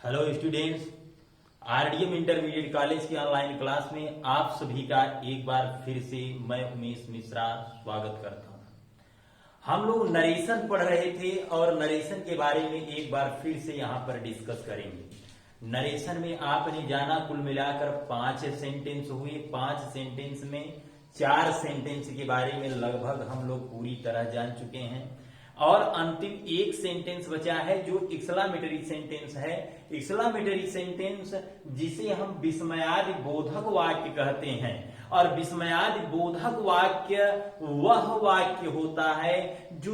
Hello students, RDM intermediate college की online class में आप सभी का एक बार फिर से मैं उमेश मिश्रा स्वागत करता हूं। हम लोग नरेशन पढ़ रहे थे और नरेशन के बारे में एक बार फिर से यहाँ पर डिस्कस करेंगे। नरेशन में आपने जाना कुल मिलाकर 5 सेंटेंस हुए। 5 सेंटेंस में 4 सेंटेंस के बारे में लगभग हम लोग पूरी तरह जान चुके हैं और अंतिम एक सेंटेंस बचा है जो एक्सक्लेमेटरी सेंटेंस है। एक्सक्लेमेटरी सेंटेंस जिसे हम विस्मयादि बोधक वाक्य कहते हैं, और विस्मयादि बोधक वाक्य वह वाक्य होता है जो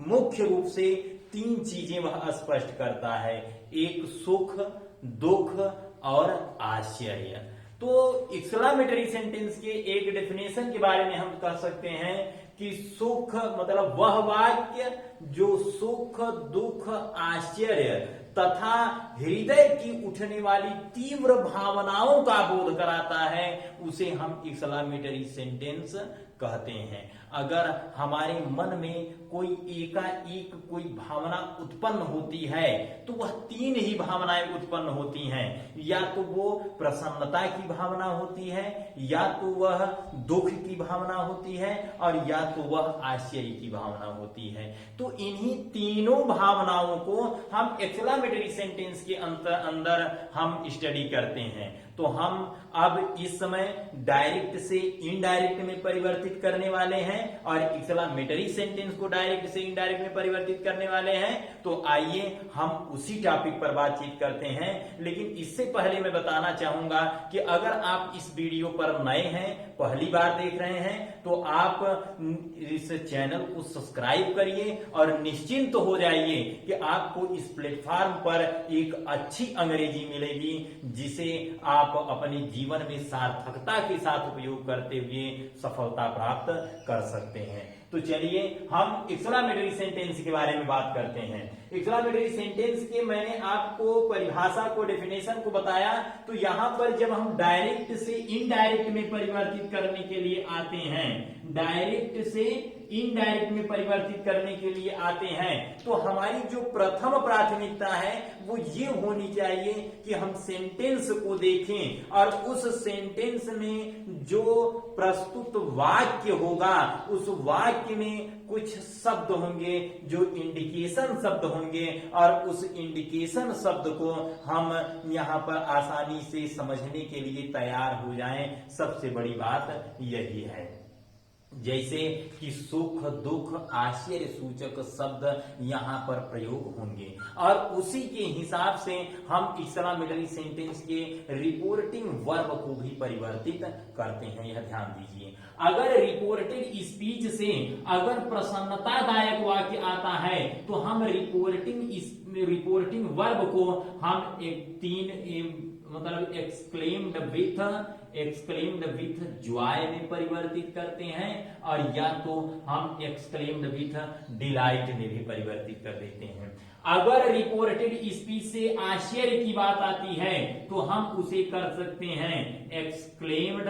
मुख्य रूप से 3 चीजें वह स्पष्ट करता है, एक सुख, दुख और आश्चर्य। तो एक्सक्लेमेटरी सेंटेंस के एक डेफिनेशन के बारे में हम कह सकते हैं कि सुख मतलब वह वाक्य जो सुख, दुख, आश्चर्य तथा हृदय की उठने वाली तीव्र भावनाओं का बोध कराता है, उसे हम एक्सक्लेमेटरी सेंटेंस कहते हैं। अगर हमारे मन में कोई एकाएक कोई भावना उत्पन्न होती है तो वह 3 ही भावनाएं उत्पन्न होती हैं, या तो वो प्रसन्नता की भावना होती है, या तो वह दुख की भावना होती है, और या तो वह आश्चर्य की भावना होती है। तो इन्हीं तीनों भावनाओं को हम एक्सक्लेमेटरी सेंटेंस के अंदर हम स्टडी करते हैं। तो हम अब इस समय डायरेक्ट से इनडायरेक्ट में परिवर्तित करने वाले हैं और एक्सक्लेमेटरी सेंटेंस को डायरेक्ट से इनडायरेक्ट में परिवर्तित करने वाले हैं। तो आइए हम उसी टॉपिक पर बातचीत करते हैं। लेकिन इससे पहले मैं बताना चाहूंगा कि अगर आप इस वीडियो पर नए हैं, पहली बार देख रहे हैं, तो आप इस चैनल को सब्सक्राइब करिए और निश्चिंत हो जाइए कि आपको इस प्लेटफॉर्म पर एक अच्छी अंग्रेजी मिलेगी जिसे आप अपने जीवन में सार्थकता के साथ उपयोग करते हुए सफलता प्राप्त कर सकते हैं। तो चलिए हम एक्सक्लेमेटरी सेंटेंस के बारे में बात करते हैं। एक्सक्लेमेटरी सेंटेंस के मैंने आपको परिभाषा को, डेफिनेशन को बताया। तो यहां पर जब हम डायरेक्ट से इनडायरेक्ट में परिवर्तित करने के लिए आते हैं, डायरेक्ट से इनडायरेक्ट में परिवर्तित करने के लिए आते हैं, तो हमारी जो प्रथम प्राथमिकता है वो ये होनी चाहिए कि हम सेंटेंस को देखें और उस सेंटेंस में जो प्रस्तुत वाक्य होगा उस वाक्य में कुछ शब्द होंगे जो इंडिकेशन शब्द होंगे, और उस इंडिकेशन शब्द को हम यहां पर आसानी से समझने के लिए तैयार हो जाएं। सबसे बड़ी बात यही है। जैसे कि सुख, दुख, आश्चर्य सूचक शब्द यहां पर प्रयोग होंगे, और उसी के हिसाब से हम एक्सक्लेमेटरी सेंटेंस के रिपोर्टिंग वर्ब को भी परिवर्तित करते हैं। यह ध्यान दीजिए। अगर रिपोर्टेड स्पीच से अगर प्रसन्नतादायक वाक्य आता है तो हम रिपोर्टिंग वर्ब को हम एक 3 मतलब एक्सक्लेम्ड विथ जॉय में परिवर्तित करते हैं, और या तो हम एक्सक्लेम्ड विथ डिलाइट में भी परिवर्तित कर देते हैं। अगर रिपोर्टेड स्पीच से आश्चर्य की बात आती है तो हम उसे कर सकते हैं exclaimed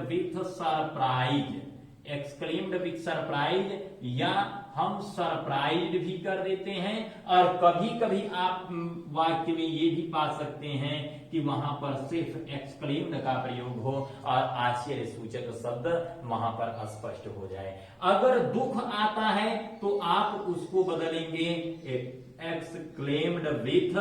with surprise, exclaimed with surprise, या हम सरप्राइज्ड भी कर देते हैं। और कभी कभी आप वाक्य में ये भी पा सकते हैं कि वहां पर सिर्फ एक्सक्लेम्ड का प्रयोग हो और आश्चर्य सूचक शब्द वहां पर स्पष्ट हो जाए। अगर दुख आता है तो आप उसको बदलेंगे एक्सक्लेम्ड विथ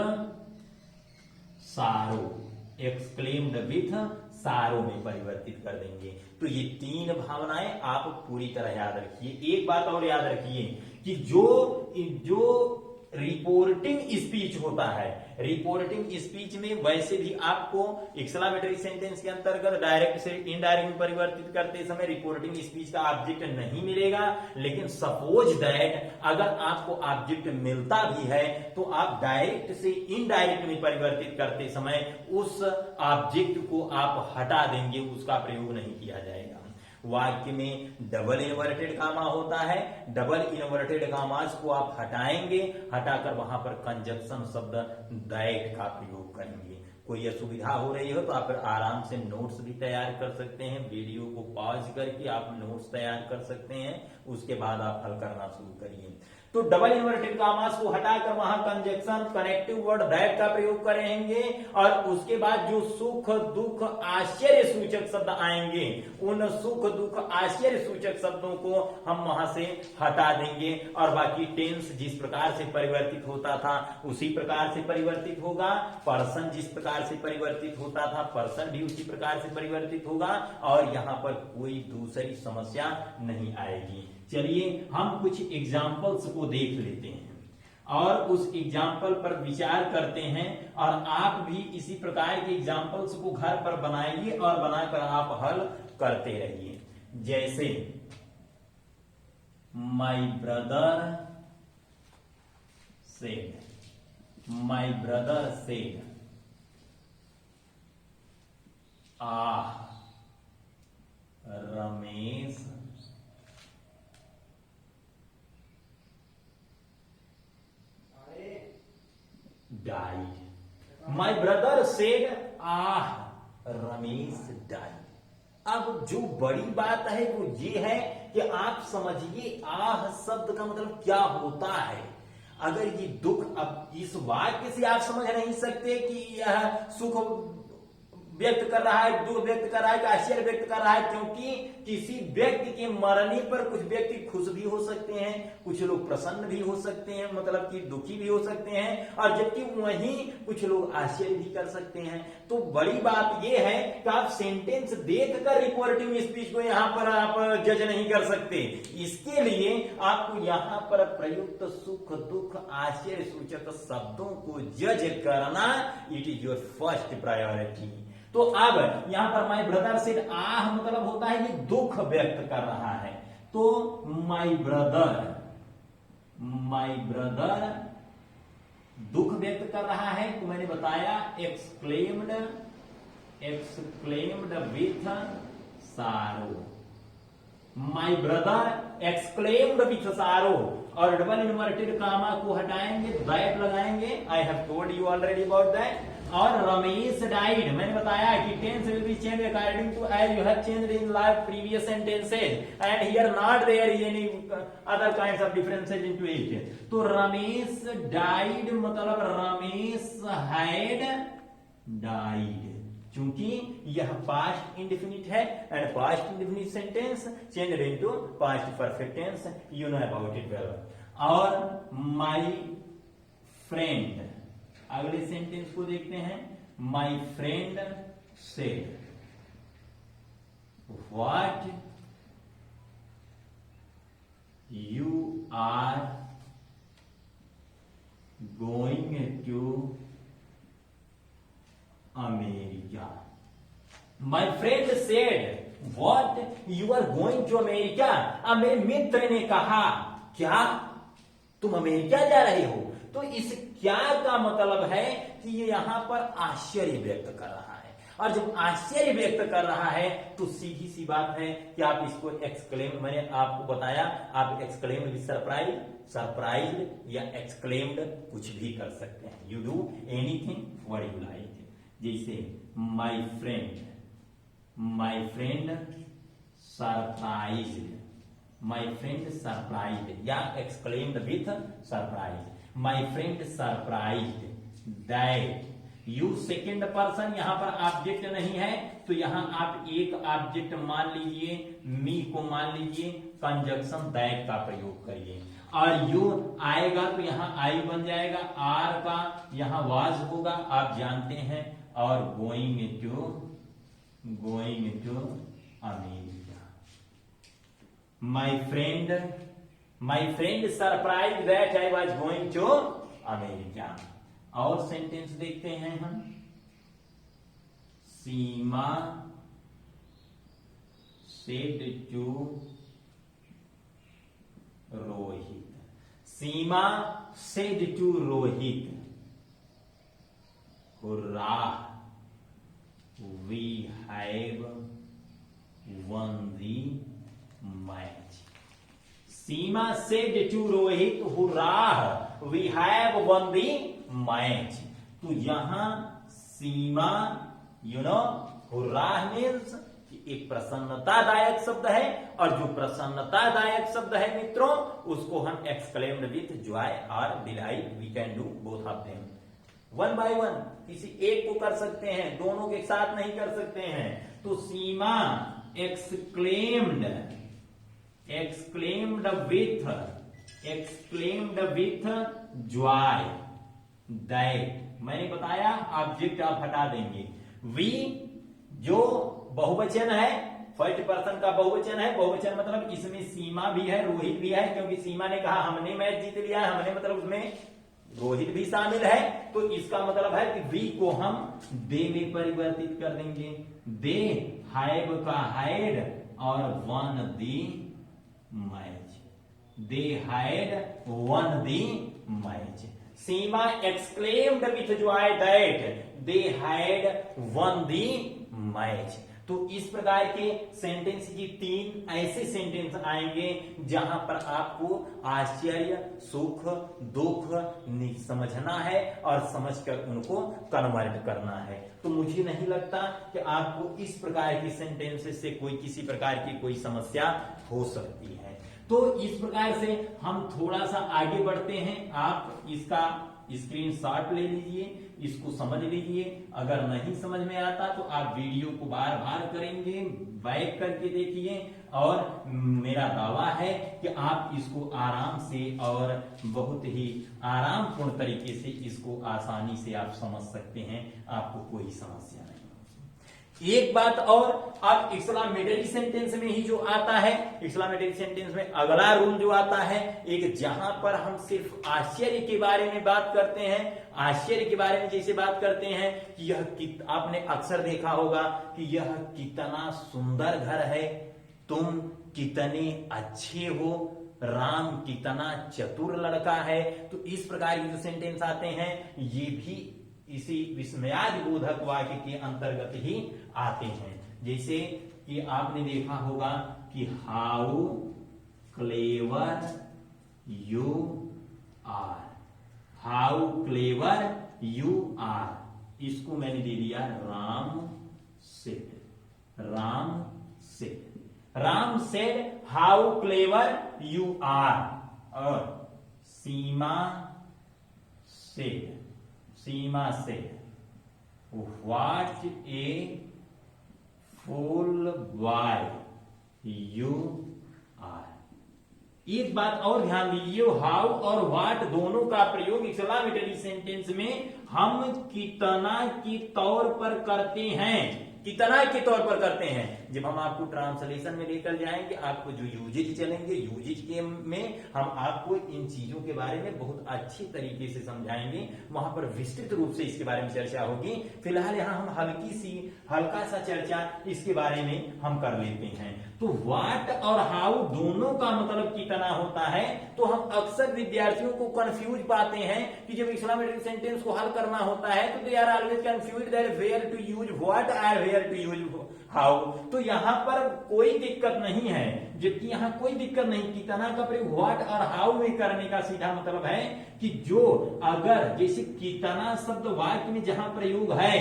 सारो, एक्सक्लेम्ड विथ सारों में परिवर्तित कर देंगे। तो ये 3 भावनाएं आप पूरी तरह याद रखिए। एक बात और याद रखिए कि जो रिपोर्टिंग स्पीच होता है, रिपोर्टिंग स्पीच में वैसे भी आपको एक्सक्लेमेटरी सेंटेंस के अंतर्गत डायरेक्ट से इनडायरेक्ट में परिवर्तित करते समय रिपोर्टिंग स्पीच का ऑब्जेक्ट नहीं मिलेगा। लेकिन सपोज दैट अगर आपको ऑब्जेक्ट मिलता भी है तो आप डायरेक्ट से इनडायरेक्ट में परिवर्तित करते समय उस ऑब्जेक्ट को आप हटा देंगे, उसका प्रयोग नहीं किया जाएगा। वाक्य में डबल इन्वर्टेड कामा होता है, डबल इन्वर्टेड कामास को आप हटाएंगे, हटाकर वहां पर कंजक्शन शब्द दैट का प्रयोग करेंगे। कोई असुविधा हो रही हो तो आप आराम से नोट्स भी तैयार कर सकते हैं। वीडियो को पॉज करके आप नोट्स तैयार कर सकते हैं, उसके बाद आप हल करना शुरू करिए। तो डबल इन्वर्टेड कामास को हटाकर वहां कंजक्शन कनेक्टिव वर्ड दैट का प्रयोग करेंगे और उसके बाद जो सुख दुख आश्चर्य सूचक शब्द आएंगे उन सुख दुख आश्चर्य सूचक शब्दों को हम वहां से हटा देंगे और बाकी टेंस जिस प्रकार से परिवर्तित होता था उसी प्रकार से परिवर्तित होगा। पर्सन जिस प्रकार से परिवर्तित होता था पर्सन भी उसी प्रकार से परिवर्तित होगा और यहां पर कोई दूसरी समस्या नहीं आएगी। चलिए हम कुछ एग्जाम्पल्स को देख लेते हैं और उस एग्जाम्पल पर विचार करते हैं और आप भी इसी प्रकार के एग्जाम्पल्स को घर पर बनाइए और बनाकर आप हल करते रहिए। जैसे my brother said Ramesh died. My brother said, Ramesh died. अब जो बड़ी बात है वो ये है कि आप समझिए आह शब्द का मतलब क्या होता है। अगर ये दुख, अब इस वाक्य से आप समझ नहीं सकते कि यह सुख व्यक्त कर रहा है, दुख व्यक्त कर रहा है कि आश्चर्य व्यक्त कर रहा है, क्योंकि किसी व्यक्ति के मरने पर कुछ व्यक्ति खुश भी हो सकते हैं, कुछ लोग प्रसन्न भी हो सकते हैं, मतलब कि दुखी भी हो सकते हैं, और जबकि वहीं कुछ लोग आश्चर्य भी कर सकते हैं। तो बड़ी बात यह है कि आप सेंटेंस देखकर रिपोर्टिंग स्पीच को यहां पर आप जज नहीं कर सकते। इसके लिए आपको यहां पर प्रयुक्त सुख दुख आश्चर्य सूचक शब्दों को जज करना it is your first priority. तो अब यहां पर माई ब्रदर सेड मतलब होता है कि दुख व्यक्त कर रहा है। तो माई ब्रदर दुख व्यक्त कर रहा है, तो मैंने बताया एक्सक्लेम्ड विथ सारो। माई ब्रदर एक्सक्लेम्ड विथ सारो और डबल इन्वर्टेड कामा को हटाएंगे, दैट लगाएंगे। I have told you already about that. और रमेश डाइड, मैंने बताया कि tense will be change according to as you have changed in life previous sentences and here not there is any other kinds of differences into it. तो Ramesh died मतलब Ramesh had died, क्योंकि यह past indefinite है and past indefinite sentence changed into past perfect tense, you know about it well. और my friend, अगले sentence को देखते हैं। My friend said what you are going to America. My friend said what you are going to America. अब मेरे मित्र ने कहा क्या तुम अमेरिका जा रहे हो। तो इस क्या का मतलब है कि ये यहां पर आश्चर्य व्यक्त कर रहा है, और जब आश्चर्य व्यक्त कर रहा है तो सीधी सी बात है कि आप इसको एक्सक्लेम, मैंने आपको बताया आप एक्सक्लेम्ड विद सरप्राइज्ड या एक्सक्लेम्ड कुछ भी कर सकते हैं। You do anything what you like. जैसे माई फ्रेंड सरप्राइज्ड या exclaimed with surprise. My friend surprised that you second person, यहां पर ऑब्जेक्ट नहीं है तो यहां आप एक ऑब्जेक्ट मान लीजिए, मी को मान लीजिए, कंजक्शन दैट का प्रयोग करिए और यू आएगा तो यहां आई बन जाएगा, आर का यहां वाज होगा आप जानते हैं, और going to America. My friend surprise that I was going to America. और सेंटेंस देखते हैं हम। Seema said to Rohit. Seema said to Rohit Hurrah, we have won the match. Seema said to Rohit, Hurrah, we have won the match. तो यहां सीमा, you know, Hurrah means कि एक प्रसन्नतादायक शब्द है, और जो प्रसन्नतादायक शब्द है मित्रों, उसको हम एक्सक्लेम्ड विथ जॉय और delight, we can do both of them one by one. किसी एक को कर सकते हैं, दोनों के साथ नहीं कर सकते हैं। तो सीमा एक्सक्लेम्ड विथ जॉय दैट, मैंने बताया ऑब्जेक्ट आप हटा देंगे। वी जो बहुवचन है, फर्स्ट पर्सन का बहुवचन है, बहुवचन मतलब इसमें सीमा भी है, रोहित भी है, क्योंकि सीमा ने कहा हमने मैच जीत लिया, हमने मतलब उसमें रोहित भी शामिल है, तो इसका मतलब है कि वी को हम दे में परिवर्तित कर देंगे। दे हैव का हैड और one the match, they had one the match. Seema exclaimed with Joy that they had one the match. तो इस प्रकार के सेंटेंस की 3 ऐसे सेंटेंस आएंगे जहां पर आपको आश्चर्य, सुख, दुख समझना है और समझकर उनको कन्वर्ट करना है। तो मुझे नहीं लगता कि आपको इस प्रकार की सेंटेंसेस से कोई किसी प्रकार की कोई समस्या हो सकती है। तो इस प्रकार से हम थोड़ा सा आगे बढ़ते हैं। आप इसका स्क्रीनशॉट ले लीजिए, इसको समझ लीजिए। अगर नहीं समझ में आता तो आप वीडियो को बार बार करेंगे, बैक करके देखिए, और मेरा दावा है कि आप इसको आराम से और बहुत ही आरामपूर्ण तरीके से इसको आसानी से आप समझ सकते हैं, आपको कोई समस्या नहीं। एक बात और, अब एक्सक्लेमेटरी सेंटेंस में ही जो आता है, एक्सक्लेमेटरी सेंटेंस में अगला रूल जो आता है, एक जहां पर हम सिर्फ आश्चर्य के बारे में बात करते हैं, आश्चर्य के बारे में जैसे बात करते हैं कि यह आपने अक्सर देखा होगा कि यह कितना सुंदर घर है, तुम कितने अच्छे हो, राम कितना चतुर लड़का है। तो इस प्रकार के जो सेंटेंस आते हैं ये भी इसी विस्मयादिबोधक वाक्य के अंतर्गत ही आते हैं। जैसे कि आपने देखा होगा कि how clever you are, how clever you are, इसको मैंने दे दिया Ram said, Ram said, Ram said how clever you are. और Seema said, Seema said what a fool boy you are. एक बात और ध्यान दीजिए, हाउ और व्हाट दोनों का प्रयोग एक्सक्लेमेटरी सेंटेंस में हम कितना के तौर पर करते हैं, कितना के तौर पर करते हैं। जब हम आपको ट्रांसलेशन में लेकर जाएंगे, आपको जो यूजेज चलेंगे, यूजेज के में हम आपको इन चीजों के बारे में बहुत अच्छी तरीके से समझाएंगे, वहां पर विस्तृत रूप से इसके बारे में चर्चा होगी। फिलहाल यहाँ हम हल्का सा चर्चा इसके बारे में हम कर लेते हैं। तो व्हाट और हाउ दोनों का मतलब कितना होता है, तो हम अक्सर विद्यार्थियों को कंफ्यूज पाते हैं कि जब एक्सक्लेमेटरी सेंटेंस को हल करना होता है तो they are always confuse that where to use what और वेयर टू यूज हाउ। तो यहां पर कोई दिक्कत नहीं है, जबकि यहां कोई दिक्कत नहीं। कितना का प्रयोग व्हाट और हाउ में करने का सीधा मतलब है कि जो अगर जैसे कितना शब्द वाक्य में जहां प्रयोग है,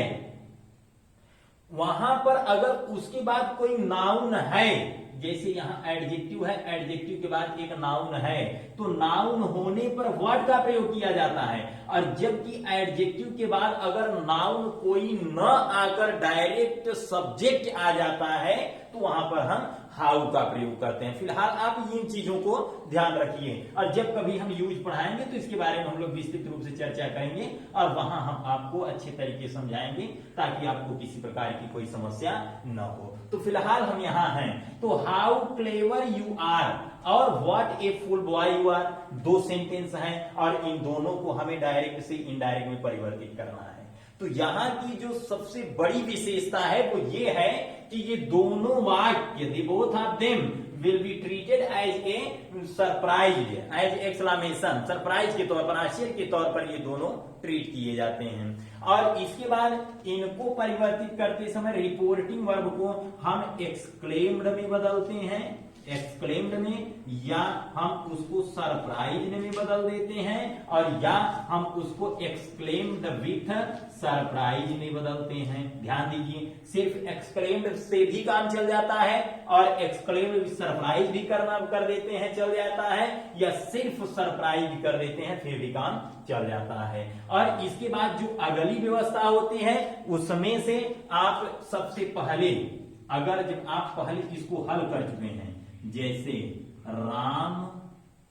वहां पर अगर उसके बाद कोई नाउन है, जैसे यहाँ एडजेक्टिव है, एडजेक्टिव के बाद एक नाउन है, तो नाउन होने पर व्हाट का प्रयोग किया जाता है। और जबकि एडजेक्टिव के बाद अगर नाउन कोई न आकर डायरेक्ट सब्जेक्ट आ जाता है, तो वहां पर हम हाउ का प्रयोग करते हैं। फिलहाल आप इन चीजों को ध्यान रखिए, और जब कभी हम यूज पढ़ाएंगे तो इसके बारे में हम लोग विस्तृत रूप से चर्चा करेंगे, और वहां हम आपको अच्छे तरीके से समझाएंगे ताकि आपको किसी प्रकार की कोई समस्या न हो। तो फिलहाल हम यहाँ हैं, तो हाउ क्लेवर यू आर और what a fool boy you are, दो सेंटेंस हैं, और इन दोनों को हमें डायरेक्ट से इनडायरेक्ट में परिवर्तित करना है। तो यहां की जो सबसे बड़ी विशेषता है वो ये है कि ये दोनों वाक्य, the both of them will be treated as a surprise, as exclamation, surprise के तौर पर, आश्चर्य के तौर पर ये दोनों ट्रीट किए जाते हैं। और इसके बाद इनको परिवर्तित करते समय रिपोर्टिंग वर्ब को हम एक्सक्लेम्ड में बदलते हैं, एक्सक्लेम्ड में, या हम उसको सरप्राइज्ड में बदल देते हैं, और या हम उसको एक्सक्लेम्ड विथ सरप्राइज में बदलते हैं। ध्यान दीजिए, सिर्फ एक्सक्लेम्ड से भी काम चल जाता है और एक्सक्लेम्ड विथ सरप्राइज भी कर देते हैं, चल जाता है, या सिर्फ सरप्राइज कर देते हैं फिर भी काम चल जाता है। और इसके बाद जो अगली व्यवस्था होती है उसमें से आप सबसे पहले, अगर जब आप पहले इसको हल कर चुके हैं, जैसे Ram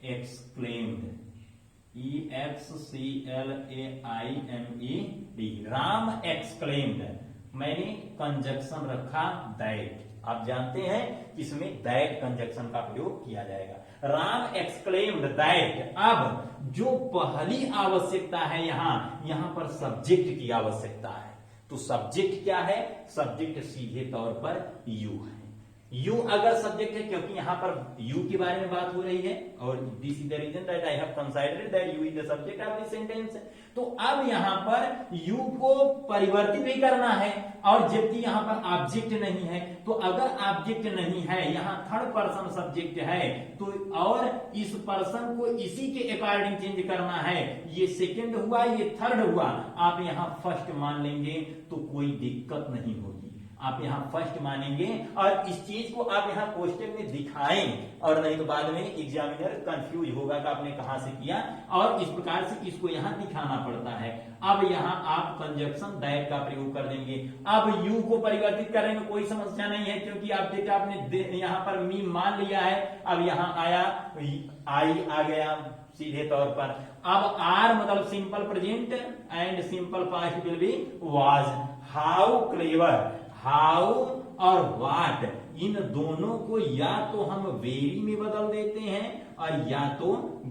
exclaimed, EXCLAIMED, Ram exclaimed, मैंने कंजक्शन रखा दैट। आप जानते हैं इसमें दैट कंजक्शन का प्रयोग किया जाएगा। Ram exclaimed that. अब जो पहली आवश्यकता है यहां पर सब्जेक्ट की आवश्यकता है। तो सब्जेक्ट क्या है? सब्जेक्ट सीधे तौर पर यू है। यू अगर सब्जेक्ट है, क्योंकि यहां पर यू के बारे में बात हो रही है, और this is the reason that I have considered that you is the subject of this sentence. तो अब यहां पर यू को परिवर्तित भी करना है, और जबकि यहां पर ऑब्जेक्ट नहीं है, तो अगर ऑब्जेक्ट नहीं है, यहां थर्ड पर्सन सब्जेक्ट है, तो और इस पर्सन को इसी के अकॉर्डिंग चेंज करना है। ये सेकंड हुआ, ये थर्ड हुआ, आप यहां फर्स्ट मान लेंगे तो कोई दिक्कत नहीं होगी। आप यहां फर्स्ट मानेंगे और इस चीज को आप यहां क्वेश्चन में दिखाएं, और नहीं तो बाद में एग्जामिनर कंफ्यूज होगा कि आपने कहां से किया, और इस प्रकार से इसको यहां दिखाना पड़ता है। अब यहां आप कंजक्शन दैट का प्रयोग कर देंगे। अब यू को परिवर्तित करने में कोई समस्या नहीं है, क्योंकि आप देखिए आपने यहां पर मी मान लिया है। अब यहां आया आई आ गया सीधे तौर पर। अब आर मतलब simple present and simple past will be was. How clever, how और व्हाट, इन दोनों को या तो हम वेरी में बदल देते हैं और या तो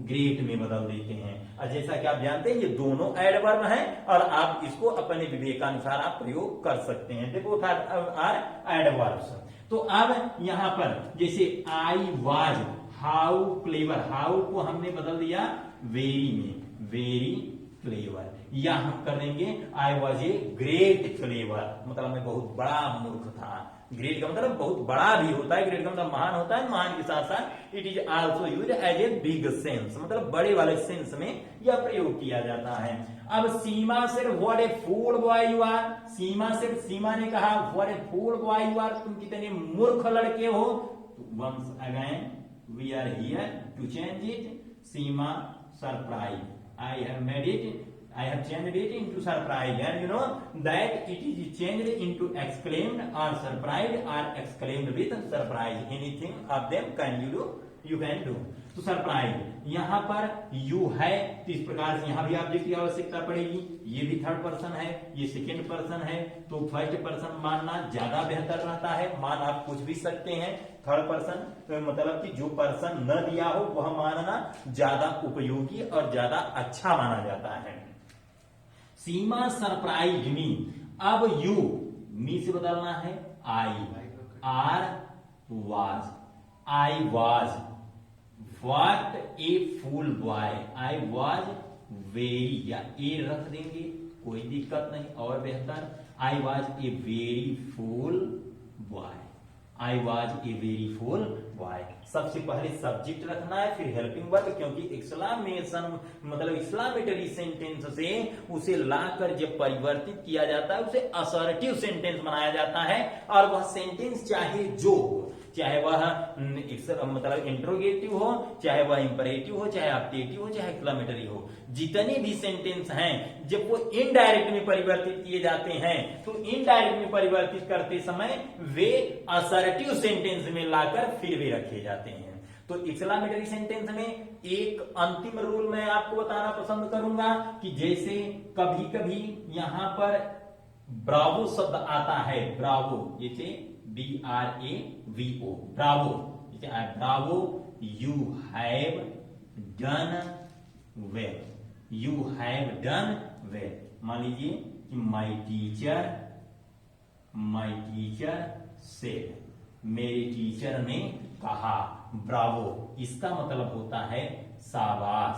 ग्रेट में बदल देते हैं। और जैसा कि आप जानते हैं ये दोनों एडवर्ब हैं, और आप इसको अपने विवेकानुसार आप प्रयोग कर सकते हैं। देखो आर एडवर्ब्स। तो अब यहां पर जैसे I was, how clever, how को हमने बदल दिया वेरी में, वेरी क्लेवर। या हम कर देंगे I was a great clever, मतलब मैं बहुत बड़ा मूर्ख था। ग्रेट का मतलब बहुत बड़ा भी होता है, ग्रेट का मतलब महान होता है, महान के साथ साथ it is also used as a big sense, मतलब बड़े वाले सेंस में यह प्रयोग किया जाता है। अब सीमा सिर्फ what a fool boy you are, Seema सिर्फ, सीमा ने कहा what a fool boy you are, तुम कितने मूर्ख लड़के हो। Once again we are here to change it. Seema surprise, I have made it, I have changed it into surprise, and you know that it is changed into exclaimed or surprised or exclaimed with surprise. Anything of them can you do? You can do. तो surprise यहां पर you है, तो इस प्रकार से यहां भी ऑब्जेक्ट की आवश्यकता पड़ेगी। ये भी थर्ड पर्सन है, ये सेकेंड पर्सन है, तो फर्स्ट पर्सन मानना ज्यादा बेहतर रहता है। मान आप कुछ भी सकते हैं, थर्ड पर्सन तो मतलब कि जो पर्सन न दिया हो वह मानना ज्यादा उपयोगी और ज्यादा अच्छा माना जाता है। सीमा सरप्राइज मी, अब यू मी से बदलना है I, are was, I was what a fool boy, I was very, या ए रख देंगे कोई दिक्कत नहीं और बेहतर। I was a very fool boy, I was a very fool boy. सबसे पहले सब्जेक्ट रखना है, फिर हेल्पिंग वर्ब, क्योंकि एक्सक्लेमेशन मतलब एक्सक्लेमेटरी सेंटेंस से उसे लाकर जब परिवर्तित किया जाता है उसे असर्टिव सेंटेंस बनाया जाता है। और वह सेंटेंस चाहे जो हो, चाहे वह मतलब इंट्रोगेटिव हो, चाहे वह इंपरेटिव हो, चाहे ऑप्टेटिव हो, चाहे एक्सक्लेमेटरी हो, जितने भी सेंटेंस हैं जब वो इनडायरेक्ट में परिवर्तित किए जाते हैं तो इनडायरेक्ट में परिवर्तित करते समय वे असर्टिव सेंटेंस में लाकर फिर वे रखे जाते हैं। तो एक्सक्लेमेटरी सेंटेंस में एक अंतिम रूल मैं आपको बताना पसंद करूंगा कि जैसे कभी कभी यहां पर ब्रावो शब्द आता है, ब्रावो जैसे BRAVO, Bravo, Bravo, you have done well, you have done well. मान लीजिए कि माई टीचर सेड, मेरे टीचर ने कहा। ब्रावो इसका मतलब होता है शाबाश,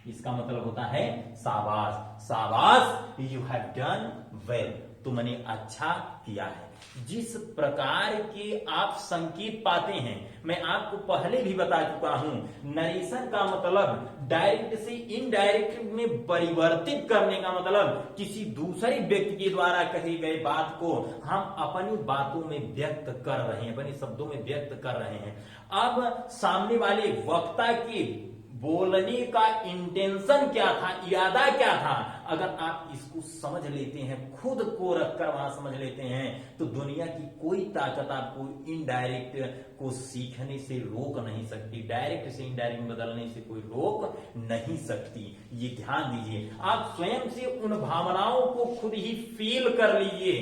इसका मतलब होता है शाबाश, शाबाश, यू हैव डन वेल, तो मैंने अच्छा किया है। जिस प्रकार के आप संकेत पाते हैं, मैं आपको पहले भी बता चुका हूं, नरेशन का मतलब डायरेक्ट से इनडायरेक्ट में परिवर्तित करने का मतलब किसी दूसरे व्यक्ति के द्वारा कही गई बात को हम अपनी बातों में व्यक्त कर रहे हैं, अपने शब्दों में व्यक्त कर रहे हैं। अब सामने वाले वक्ता के बोलने का इंटेंशन क्या था, इरादा क्या था, अगर आप इसको समझ लेते हैं, खुद को रखकर वहां समझ लेते हैं, तो दुनिया की कोई ताकत आपको इनडायरेक्ट को सीखने से रोक नहीं सकती, डायरेक्ट से इनडायरेक्ट बदलने से कोई रोक नहीं सकती। ये ध्यान दीजिए, आप स्वयं से उन भावनाओं को खुद ही फील कर लीजिए।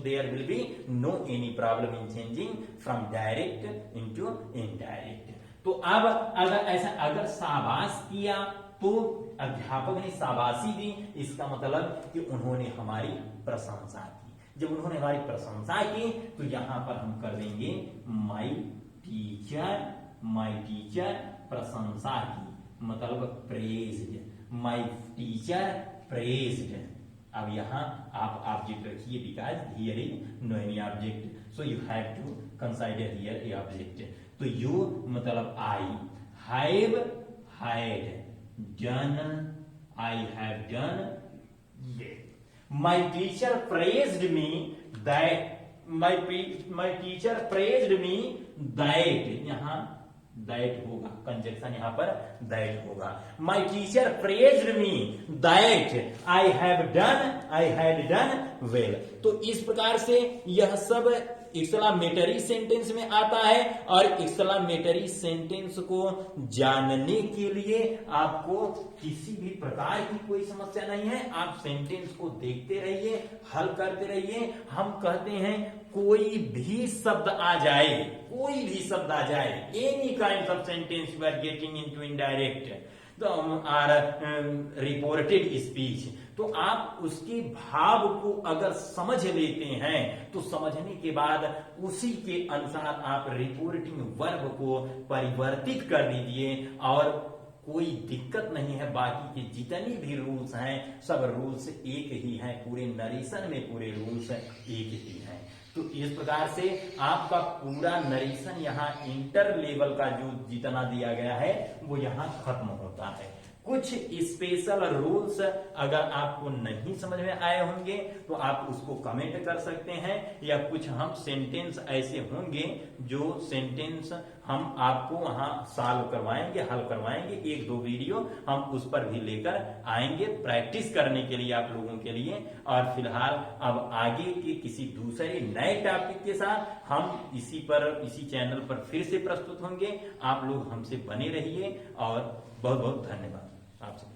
There will be no any problem in changing from direct into indirect. तो अब अगर शाबाश किया तो अध्यापक ने शाबाशी दी, इसका मतलब कि उन्होंने हमारी प्रशंसा की। जब उन्होंने हमारी प्रशंसा की तो यहां पर हम कर देंगे माय टीचर प्रशंसा की, मतलब प्रेज्ड, माय टीचर प्रेज्ड। अब यहां आप ऑब्जेक्ट रखिए, because here is no any object, so you have to consider here a object. तो यू मतलब I have had done, I have done ये। My teacher praised me that, my teacher praised me that, यहां that होगा, conjunction यहां पर that होगा। My teacher praised me that I have had done well. तो इस प्रकार से यह सब एक्सक्लेमेटरी सेंटेंस में आता है, और एक्सक्लेमेटरी सेंटेंस को जानने के लिए आपको किसी भी प्रकार की कोई समस्या नहीं है। आप सेंटेंस को देखते रहिए, हल करते रहिए। हम कहते हैं कोई भी शब्द आ जाए, कोई भी शब्द आ जाए, any kind of sentence you are getting into indirect or reported speech, तो आप उसके भाव को अगर समझ लेते हैं तो समझने के बाद उसी के अनुसार आप रिपोर्टिंग वर्ब को परिवर्तित कर दीजिए, और कोई दिक्कत नहीं है। बाकी के जितनी भी रूल्स हैं सब रूल्स एक ही हैं, पूरे नरेशन में पूरे रूल्स एक ही हैं। तो इस प्रकार से आपका पूरा नरेशन यहाँ इंटर लेवल का जो जितना दिया गया है वो यहाँ खत्म होता है। कुछ स्पेशल रूल्स अगर आपको नहीं समझ में आए होंगे तो आप उसको कमेंट कर सकते हैं, या कुछ हम सेंटेंस ऐसे होंगे जो सेंटेंस हम आपको वहां सॉल्व करवाएंगे, हल करवाएंगे। एक दो वीडियो हम उस पर भी लेकर आएंगे प्रैक्टिस करने के लिए आप लोगों के लिए। और फिलहाल अब आगे के किसी दूसरे नए टॉपिक के साथ हम इसी चैनल पर फिर से प्रस्तुत होंगे। आप लोग हमसे बने रहिए और बहुत बहुत धन्यवाद आपसे।